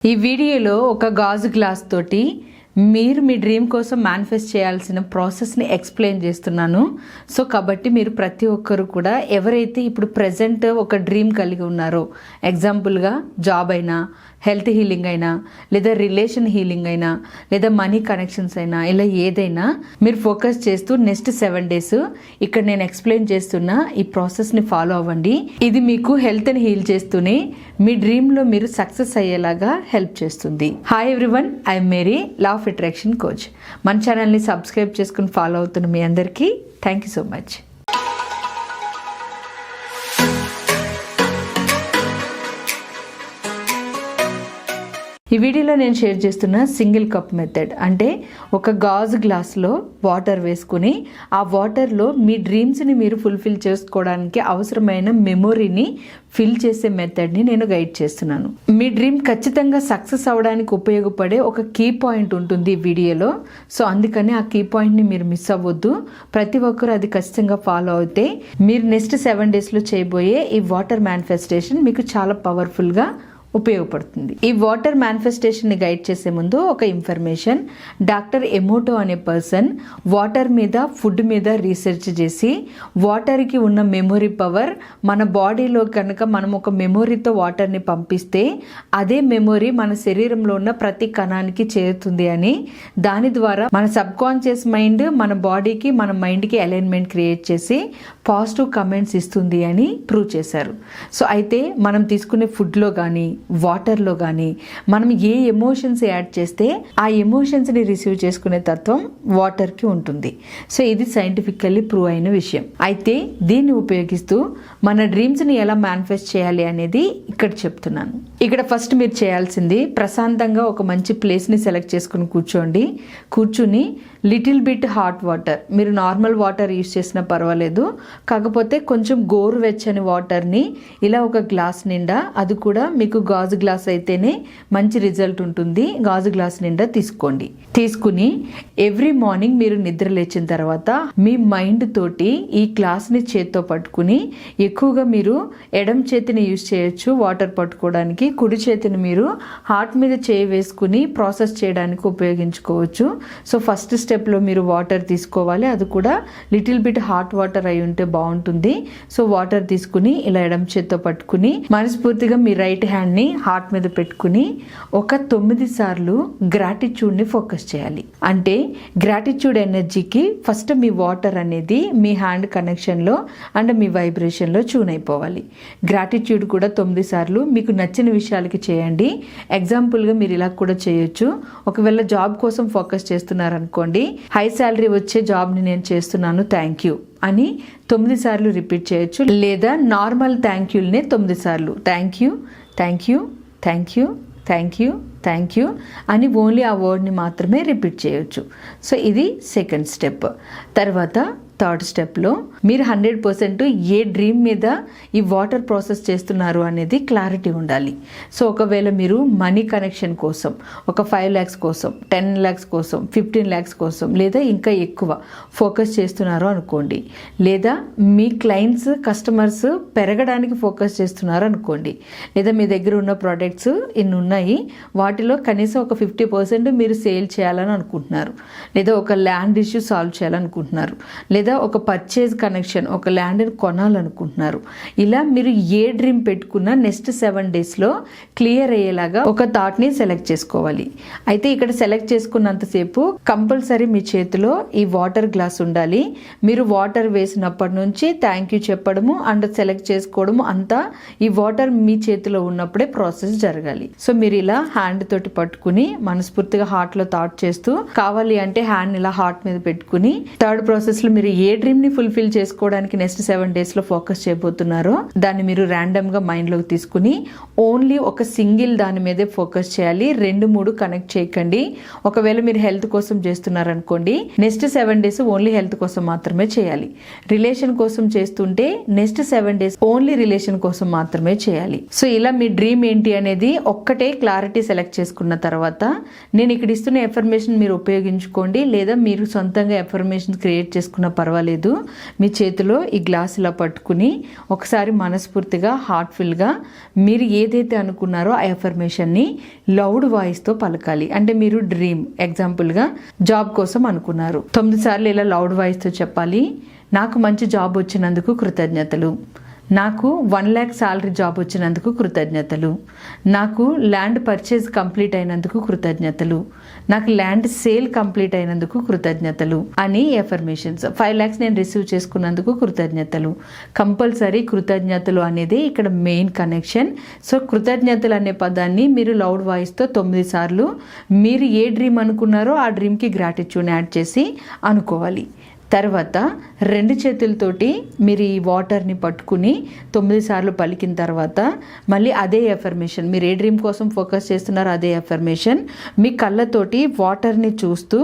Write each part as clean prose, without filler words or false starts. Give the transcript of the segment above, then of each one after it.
ఈ వీడియోలో ఒక గాజు గ్లాస్ తోటి మీరు మీ డ్రీమ్ కోసం మేనిఫెస్ట్ చేయాల్సిన ప్రాసెస్ని ఎక్స్ప్లెయిన్ చేస్తున్నాను. సో కాబట్టి మీరు ప్రతి ఒక్కరు కూడా ఎవరైతే ఇప్పుడు ప్రజెంట్ ఒక డ్రీమ్ కలిగి ఉన్నారో, ఎగ్జాంపుల్గా జాబ్ అయినా, హెల్త్ హీలింగ్ అయినా, లేదా రిలేషన్ హీలింగ్ అయినా, లేదా మనీ కనెక్షన్స్ అయినా, ఇలా ఏదైనా మీరు ఫోకస్ చేస్తూ నెక్స్ట్ 7 days ఇక్కడ నేను ఎక్స్ప్లెయిన్ చేస్తున్న ఈ ప్రాసెస్ని ఫాలో అవ్వండి. ఇది మీకు హెల్త్ని హీల్ చేస్తూనే మీ డ్రీమ్లో మీరు సక్సెస్ అయ్యేలాగా హెల్ప్ చేస్తుంది. Hi everyone, I'm Mary, law of attraction coach. మన ఛానల్ని సబ్స్క్రైబ్ చేసుకుని ఫాలో అవుతున్న మీ అందరికీ థ్యాంక్ యూ సో మచ్. ఈ వీడియోలో నేను షేర్ చేస్తున్న సింగిల్ కప్ మెథడ్, అంటే ఒక గాజు గ్లాస్లో వాటర్ వేసుకుని ఆ వాటర్లో మీ డ్రీమ్స్ని మీరు ఫుల్ఫిల్ చేసుకోవడానికి అవసరమైన మెమొరీని ఫిల్ చేసే మెథడ్ని నేను గైడ్ చేస్తున్నాను. మీ డ్రీమ్ ఖచ్చితంగా సక్సెస్ అవ్వడానికి ఉపయోగపడే ఒక కీ పాయింట్ ఉంటుంది ఈ వీడియోలో. సో అందుకని ఆ కీ పాయింట్ని మీరు మిస్ అవ్వద్దు. ప్రతి ఒక్కరు అది ఖచ్చితంగా ఫాలో అయితే మీరు నెక్స్ట్ 7 daysలో చేయబోయే ఈ వాటర్ మేనిఫెస్టేషన్ మీకు చాలా పవర్ఫుల్గా ఉపయోగపడుతుంది. ఈ వాటర్ మేనిఫెస్టేషన్ని గైడ్ చేసే ముందు ఒక ఇన్ఫర్మేషన్. డాక్టర్ ఎమోటో అనే పర్సన్ వాటర్ మీద, ఫుడ్ మీద రీసెర్చ్ చేసి వాటర్కి ఉన్న మెమొరీ పవర్ మన బాడీలో కనుక మనం ఒక మెమొరీతో వాటర్ని పంపిస్తే అదే మెమొరీ మన శరీరంలో ఉన్న ప్రతి కణానికి చేరుతుంది అని, దాని ద్వారా మన సబ్ కాన్షియస్ మైండ్ మన బాడీకి, మన మైండ్కి అలైన్మెంట్ క్రియేట్ చేసి పాజిటివ్ కమెంట్స్ ఇస్తుంది అని ప్రూవ్ చేశారు. సో అయితే మనం తీసుకునే ఫుడ్లో కానీ, వాటర్లో కానీ మనం ఏ ఎమోషన్స్ యాడ్ చేస్తే ఆ ఎమోషన్స్ని రిసీవ్ చేసుకునే తత్వం వాటర్కి ఉంటుంది. సో ఇది సైంటిఫికల్లీ ప్రూవ్ అయిన విషయం. అయితే దీన్ని ఉపయోగిస్తూ మన డ్రీమ్స్ని ఎలా మేనిఫెస్ట్ చేయాలి అనేది ఇక్కడ చెప్తున్నాను. ఇక్కడ ఫస్ట్ మీరు చేయాల్సింది ప్రశాంతంగా ఒక మంచి ప్లేస్ని సెలెక్ట్ చేసుకుని కూర్చుని లిటిల్ బిట్ హాట్ వాటర్, మీరు నార్మల్ వాటర్ యూస్ చేసినా పర్వాలేదు, కాకపోతే కొంచెం గోరువెచ్చని వాటర్ని ఇలా ఒక గ్లాస్ నిండా, అది కూడా మీకు గాజు గ్లాస్ అయితేనే మంచి రిజల్ట్ ఉంటుంది, గాజు గ్లాస్ నిండా తీసుకుని ఎవ్రీ మార్నింగ్ మీరు నిద్ర లేచిన తర్వాత మీ మైండ్ తోటి ఈ గ్లాస్ని చేత్తో పట్టుకుని, ఎక్కువగా మీరు ఎడమ చేతిని యూజ్ చేయొచ్చు వాటర్ పట్టుకోవడానికి, కుడి చేతిని మీరు హార్ట్ మీద చేయి వేసుకుని ప్రాసెస్ చేయడానికి ఉపయోగించుకోవచ్చు. సో ఫస్ట్ స్టెప్లో మీరు వాటర్ తీసుకోవాలి, అది కూడా లిటిల్ బిట్ హాట్ వాటర్ అయి ఉంటే బాగుంటుంది. సో వాటర్ తీసుకుని ఇలా ఎడమ చేత్తో పట్టుకుని మనస్ఫూర్తిగా మీ రైట్ హ్యాండ్ని హార్ట్ మీద పెట్టుకుని ఒక 9 సార్లు గ్రాటిట్యూడ్ని ఫోకస్ చేయాలి. అంటే గ్రాటిట్యూడ్ ఎనర్జీకి ఫస్ట్ మీ వాటర్ అనేది మీ హ్యాండ్ కనెక్షన్లో అండ్ మీ వైబ్రేషన్లో ట్యూన్ అయిపోవాలి. గ్రాటిట్యూడ్ కూడా 9 సార్లు మీకు నచ్చిన విషయాలకి చేయండి. ఎగ్జాంపుల్గా మీరు ఇలా కూడా చేయొచ్చు. ఒకవేళ జాబ్ కోసం ఫోకస్ చేస్తున్నారనుకోండి, హై శాలరీ వచ్చే జాబ్ని నేను చేస్తున్నాను, థ్యాంక్ యూ అని 9 సార్లు రిపీట్ చేయొచ్చు. లేదా నార్మల్ థ్యాంక్ యూల్నే 9 సార్లు thank you, thank you, thank you, thank you, thank you అని ఓన్లీ ఆ వర్డ్ని మాత్రమే రిపీట్ చేయొచ్చు. సో ఇది సెకండ్ స్టెప్. తర్వాత థర్డ్ స్టెప్లో మీరు 100% ఏ డ్రీమ్ మీద ఈ వాటర్ ప్రాసెస్ చేస్తున్నారు అనేది క్లారిటీ ఉండాలి. సో ఒకవేళ మీరు మనీ కనెక్షన్ కోసం ఒక 5 lakhs కోసం, 10 lakhs కోసం, 15 lakhs కోసం, లేదా ఇంకా ఎక్కువ ఫోకస్ చేస్తున్నారు అనుకోండి, లేదా మీ క్లయింట్స్, కస్టమర్స్ పెరగడానికి ఫోకస్ చేస్తున్నారు అనుకోండి, లేదా మీ దగ్గర ఉన్న ప్రోడక్ట్స్ ఇన్ని ఉన్నాయి, వాటిలో కనీసం ఒక 50% మీరు సేల్ చేయాలని అనుకుంటున్నారు, లేదా ఒక ల్యాండ్ ఇష్యూ సాల్వ్ చేయాలనుకుంటున్నారు, లేదా ఒక పర్చేజ్ కనెక్షన్, ఒక ల్యాండ్ని కొనాలనుకుంటున్నారు. ఇలా మీరు ఏ డ్రీమ్ పెట్టుకున్నా నెక్స్ట్ 7 daysలో క్లియర్ అయ్యేలాగా ఒక థాట్ని సెలెక్ట్ చేసుకోవాలి. అయితే ఇక్కడ సెలెక్ట్ చేసుకున్నంతసేపు కంపల్సరీ మీ చేతిలో ఈ వాటర్ గ్లాస్ ఉండాలి. మీరు వాటర్ వేసినప్పటి నుంచి థ్యాంక్ యూ చెప్పడము అండ్ సెలెక్ట్ చేసుకోవడము అంతా ఈ వాటర్ మీ చేతిలో ఉన్నప్పుడే ప్రాసెస్ జరగాలి. సో మీరు ఇలా హ్యాండ్ తోటి పట్టుకుని మనస్ఫూర్తిగా హార్ట్లో థాట్ చేస్తూ, కావాలి అంటే హ్యాండ్ ఇలా హార్ట్ మీద పెట్టుకుని, థర్డ్ ప్రాసెస్లో మీరు ఏ డ్రీమ్ని ఫుల్ఫిల్ చేసుకోవడానికి నెక్స్ట్ 7 daysలో ఫోకస్ చేయబోతున్నారో దాన్ని మీరు ర్యాండమ్గా మైండ్లోకి తీసుకుని ఓన్లీ ఒక సింగిల్ దాని మీదే ఫోకస్ చేయాలి. 2-3 కనెక్ట్ చేయకండి. ఒకవేళ మీరు హెల్త్ కోసం చేస్తున్నారనుకోండి, నెక్స్ట్ 7 days ఓన్లీ హెల్త్ కోసం మాత్రమే చేయాలి. రిలేషన్ కోసం చేస్తుంటే నెక్స్ట్ 7 days ఓన్లీ రిలేషన్ కోసం మాత్రమే చేయాలి. సో ఇలా మీ డ్రీమ్ ఏంటి అనేది ఒక్కటే క్లారిటీ సెలెక్ట్ చేసుకున్న తర్వాత నేను ఇక్కడ ఇస్తున్న ఎఫర్మేషన్ మీరు ఉపయోగించుకోండి, లేదా మీరు సొంతంగా ఎఫర్మేషన్ క్రియేట్ చేసుకున్న పర్వాలేదు, మీ చేతిలో ఈ గ్లాస్ ఇలా పట్టుకుని ఒకసారి మనస్ఫూర్తిగా హార్ట్ఫుల్గా మీరు ఏదైతే అనుకున్నారో ఆ ఎఫర్మేషన్ని లౌడ్ వాయిస్తో పలకాలి. అంటే మీరు డ్రీమ్ ఎగ్జాంపుల్గా జాబ్ కోసం అనుకున్నారు, 9 సార్లు ఇలా లౌడ్ వాయిస్తో చెప్పాలి. నాకు మంచి జాబ్ వచ్చినందుకు కృతజ్ఞతలు, నాకు 1 lakh శాలరీ జాబ్ వచ్చినందుకు కృతజ్ఞతలు, నాకు ల్యాండ్ పర్చేజ్ కంప్లీట్ అయినందుకు కృతజ్ఞతలు, నాకు ల్యాండ్ సేల్ కంప్లీట్ అయినందుకు కృతజ్ఞతలు అని ఎఫర్మేషన్స్. 5 lakhs నేను రిసీవ్ చేసుకున్నందుకు కృతజ్ఞతలు. కంపల్సరీ కృతజ్ఞతలు అనేది ఇక్కడ మెయిన్ కనెక్షన్. సో కృతజ్ఞతలు అనే పదాన్ని మీరు లౌడ్ వాయిస్తో 9 సార్లు మీరు ఏ డ్రీమ్ అనుకున్నారో ఆ డ్రీమ్కి గ్రాటిట్యూడ్ యాడ్ చేసి అనుకోవాలి. తర్వాత 2 చేతులతోటి మీరు ఈ వాటర్ని పట్టుకుని 9 సార్లు పలికిన తర్వాత మళ్ళీ అదే ఎఫర్మేషన్, మీరు ఏ డ్రీమ్ కోసం ఫోకస్ చేస్తున్నారో అదే ఎఫర్మేషన్ మీ కళ్ళతోటి వాటర్ని చూస్తూ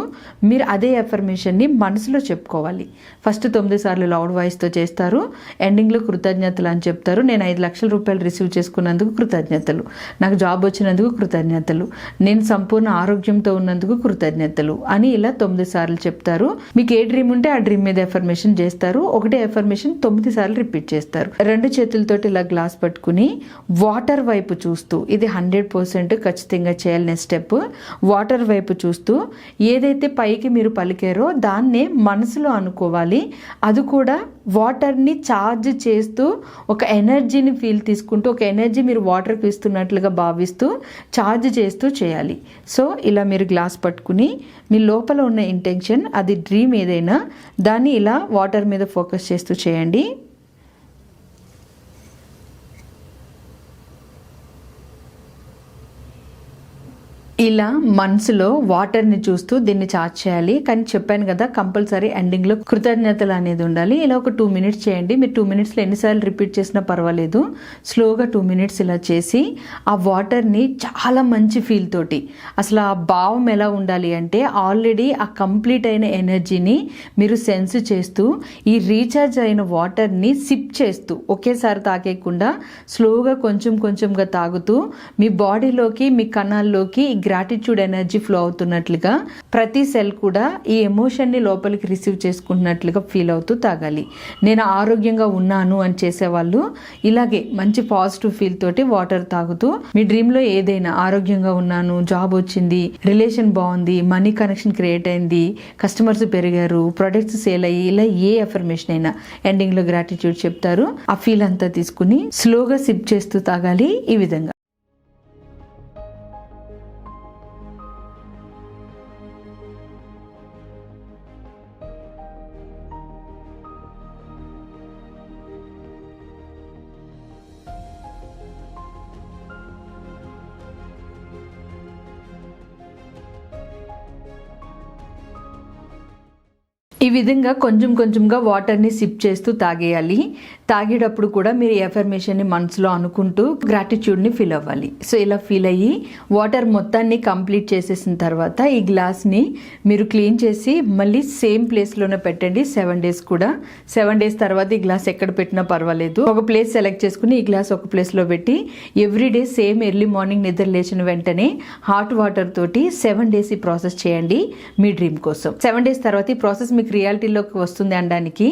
మీరు అదే ఎఫర్మేషన్ని మనసులో చెప్పుకోవాలి. ఫస్ట్ 9 సార్లు లౌడ్ వాయిస్తో చేస్తారు, ఎండింగ్లో కృతజ్ఞతలు అని చెప్తారు. నేను 5 లక్షల రూపాయలు రిసీవ్ చేసుకున్నందుకు కృతజ్ఞతలు, నాకు జాబ్ వచ్చినందుకు కృతజ్ఞతలు, నేను సంపూర్ణ ఆరోగ్యంతో ఉన్నందుకు కృతజ్ఞతలు అని ఇలా 9 సార్లు చెప్తారు. మీకు ఏ డ్రీమ్ ఉంటే ఆ డ్రీమ్ మీద ఎఫర్మేషన్ చేస్తారు. ఒకటే ఎఫర్మేషన్ 9 సార్లు రిపీట్ చేస్తారు. 2 చేతులతోటి ఇలా గ్లాస్ పట్టుకుని వాటర్ వైపు చూస్తూ, ఇది 100% ఖచ్చితంగా చేయాలనే స్టెప్. వాటర్ వైపు చూస్తూ ఏదైతే పైకి మీరు పలికారో దాన్నే మనసులో అనుకోవాలి. అది కూడా వాటర్ని ఛార్జ్ చేస్తూ ఒక ఎనర్జీని తీసుకుంటూ, ఒక ఎనర్జీ మీరు వాటర్కి ఇస్తున్నట్లుగా భావిస్తూ ఛార్జ్ చేస్తూ చేయాలి. సో ఇలా మీరు గ్లాస్ పట్టుకుని మీ లోపల ఉన్న ఇంటెన్షన్, అది డ్రీమ్ ఏదైనా, దాన్ని ఇలా వాటర్ మీద ఫోకస్ చేస్తూ చేయండి. ఇలా మనసులో వాటర్ని చూస్తూ దీన్ని చార్జ్ చేయాలి. కానీ చెప్పాను కదా కంపల్సరీ ఎండింగ్లో కృతజ్ఞతలు అనేది ఉండాలి. ఇలా ఒక 2 minutes చేయండి. మీరు 2 minutesలో ఎన్నిసార్లు రిపీట్ చేసినా పర్వాలేదు. స్లోగా 2 minutes ఇలా చేసి ఆ వాటర్ని చాలా మంచి ఫీల్ తోటి, అసలు ఆ భావం ఎలా ఉండాలి అంటే ఆల్రెడీ ఆ కంప్లీట్ అయిన ఎనర్జీని మీరు సెన్స్ చేస్తూ ఈ రీఛార్జ్ అయిన వాటర్ని సిప్ చేస్తూ, ఒకేసారి తాగేయకుండా స్లోగా కొంచెం కొంచెంగా తాగుతూ మీ బాడీలోకి, మీ కణాల్లోకి గ్రాటిట్యూడ్ ఎనర్జీ ఫ్లో అవుతున్నట్లుగా ప్రతి సెల్ కూడా ఈ ఎమోషన్ని లోపలికి రిసీవ్ చేసుకుంటున్నట్లుగా ఫీల్ అవుతూ తాగాలి. నేను ఆరోగ్యంగా ఉన్నాను అని చేసేవాళ్ళు ఇలాగే మంచి పాజిటివ్ ఫీల్ తోటి వాటర్ తాగుతూ మీ డ్రీమ్లో ఏదైనా ఆరోగ్యంగా ఉన్నాను, జాబ్ వచ్చింది, రిలేషన్ బాగుంది, మనీ కనెక్షన్ క్రియేట్ అయింది, కస్టమర్స్ పెరిగారు, ప్రొడక్ట్స్ సేల్ అయ్యి, ఇలా ఏ ఎఫర్మేషన్ అయినా ఎండింగ్లో గ్రాటిట్యూడ్ చెప్తారు. ఆ ఫీల్ అంతా తీసుకుని స్లోగా సిప్ చేస్తూ తాగాలి. ఈ విధంగా ఈ విధంగా కొంచెం కొంచెంగా వాటర్ని సిప్ చేస్తూ తాగేయాలి. తాగేటప్పుడు కూడా మీరు ఎఫర్మేషన్ని మనసులో అనుకుంటూ గ్రాటిట్యూడ్ని ఫీల్ అవ్వాలి. సో ఇలా ఫీల్ అయ్యి వాటర్ మొత్తాన్ని కంప్లీట్ చేసేసిన తర్వాత ఈ గ్లాస్ని మీరు క్లీన్ చేసి మళ్ళీ సేమ్ ప్లేస్లోనే పెట్టండి 7 days కూడా. 7 days తర్వాత ఈ గ్లాస్ ఎక్కడ పెట్టినా పర్వాలేదు. ఒక ప్లేస్ సెలెక్ట్ చేసుకుని ఈ గ్లాస్ ఒక ప్లేస్లో పెట్టి ఎవ్రీడే సేమ్ ఎర్లీ మార్నింగ్ నిద్ర లేచిన వెంటనే హాట్ వాటర్ తోటి 7 days ఈ ప్రాసెస్ చేయండి మీ డ్రీమ్ కోసం. 7 days తర్వాత ఈ ప్రాసెస్ మీకు రియాలిటీలోకి వస్తుంది అనడానికి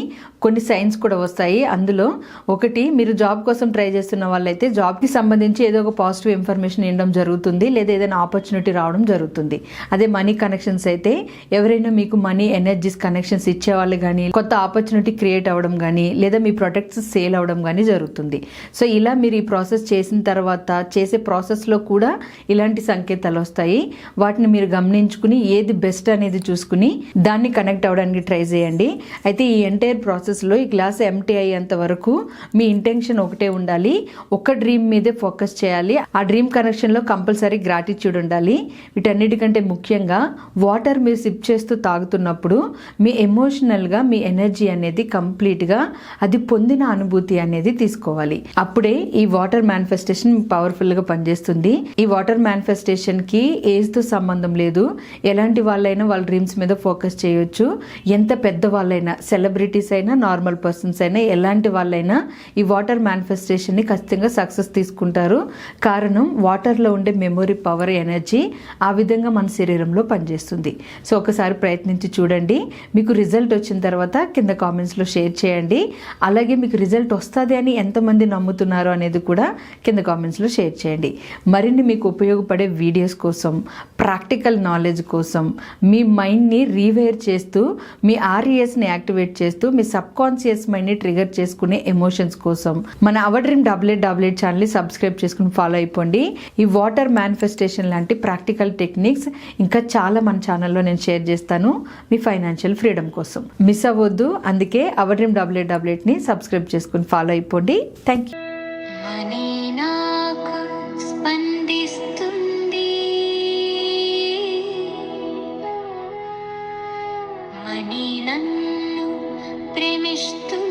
కొన్ని సైన్స్ కూడా వస్తాయి. అందులో ఒకటి, మీరు జాబ్ కోసం ట్రై చేస్తున్న వాళ్ళైతే జాబ్కి సంబంధించి ఏదో ఒక పాజిటివ్ ఇన్ఫర్మేషన్ ఇవ్వడం జరుగుతుంది, లేదా ఏదైనా ఆపర్చునిటీ రావడం జరుగుతుంది. అదే మనీ కనెక్షన్స్ అయితే ఎవరైనా మీకు మనీ ఎనర్జీస్ కనెక్షన్స్ ఇచ్చేవాళ్ళు కానీ, కొత్త ఆపర్చునిటీ క్రియేట్ అవ్వడం కానీ, లేదా మీ ప్రొడక్ట్స్ సేల్ అవ్వడం కానీ జరుగుతుంది. సో ఇలా మీరు ఈ ప్రాసెస్ చేసిన తర్వాత చేసే ప్రాసెస్లో కూడా ఇలాంటి సంకేతాలు వస్తాయి. వాటిని మీరు గమనించుకుని ఏది బెస్ట్ అనేది చూసుకుని దాన్ని కనెక్ట్ అవ్వడానికి ట్రై చేయండి. అయితే ఈ ఎంటైర్ ప్రాసెస్లో ఈ గ్లాస్ ఎంటీ అయ్యేంత వరకు మీ ఇంటెన్షన్ ఒకటే ఉండాలి. ఒక డ్రీమ్ మీదే ఫోకస్ చేయాలి. ఆ డ్రీమ్ కనెక్షన్లో కంపల్సరీ గ్రాటిట్యూడ్ ఉండాలి. వీటన్నిటికంటే ముఖ్యంగా వాటర్ మీరు సిప్ చేస్తూ తాగుతున్నప్పుడు మీ ఎమోషనల్గా మీ ఎనర్జీ అనేది కంప్లీట్గా అది పొందిన అనుభూతి అనేది తీసుకోవాలి. అప్పుడే ఈ వాటర్ మేనిఫెస్టేషన్ పవర్ఫుల్గా పనిచేస్తుంది. ఈ వాటర్ మేనిఫెస్టేషన్కి ఏజ్తో సంబంధం లేదు. ఎలాంటి వాళ్ళైనా వాళ్ళ డ్రీమ్స్ మీద ఫోకస్ చేయొచ్చు. ఎంత పెద్దవాళ్ళైనా, సెలబ్రిటీస్ అయినా, నార్మల్ పర్సన్స్ అయినా, ఎలాంటి వాళ్ళైనా ఈ వాటర్ మేనిఫెస్టేషన్ని ఖచ్చితంగా సక్సెస్ తీసుకుంటారు. కారణం వాటర్లో ఉండే మెమొరీ పవర్, ఎనర్జీ ఆ విధంగా మన శరీరంలో పనిచేస్తుంది. సో ఒకసారి ప్రయత్నించి చూడండి. మీకు రిజల్ట్ వచ్చిన తర్వాత కింద కామెంట్స్లో షేర్ చేయండి. అలాగే మీకు రిజల్ట్ వస్తుంది అని ఎంతమంది నమ్ముతున్నారు అనేది కూడా కింద కామెంట్స్లో షేర్ చేయండి. మరిన్ని మీకు ఉపయోగపడే వీడియోస్ కోసం, ప్రాక్టికల్ నాలెడ్జ్ కోసం, మీ మైండ్ని రీవైర్ చేస్తూ, మీ ఆర్ఈఎస్ని యాక్టివేట్ చేస్తూ, మీ సబ్ కాన్షియస్ మైండ్ని ట్రిగర్ చేసుకునే ఎమోషన్స్ కోసం మన అవర్ డ్రీమ్ డబ్లెట్ ఛానల్ని సబ్స్క్రైబ్ చేసుకుని ఫాలో అయిపోండి. ఈ వాటర్ మేనిఫెస్టేషన్ లాంటి ప్రాక్టికల్ టెక్నిక్స్ ఇంకా చాలా మన ఛానల్లో నేను షేర్ చేస్తాను మీ ఫైనాన్షియల్ ఫ్రీడమ్ కోసం. మిస్ అవ్వద్దు. అందుకే అవర్ డ్రీమ్ డబ్లెట్ని సబ్స్క్రైబ్ చేసుకుని ఫాలో అయిపోండి. Thank you. మనీ నన్ను ప్రేమిస్తూ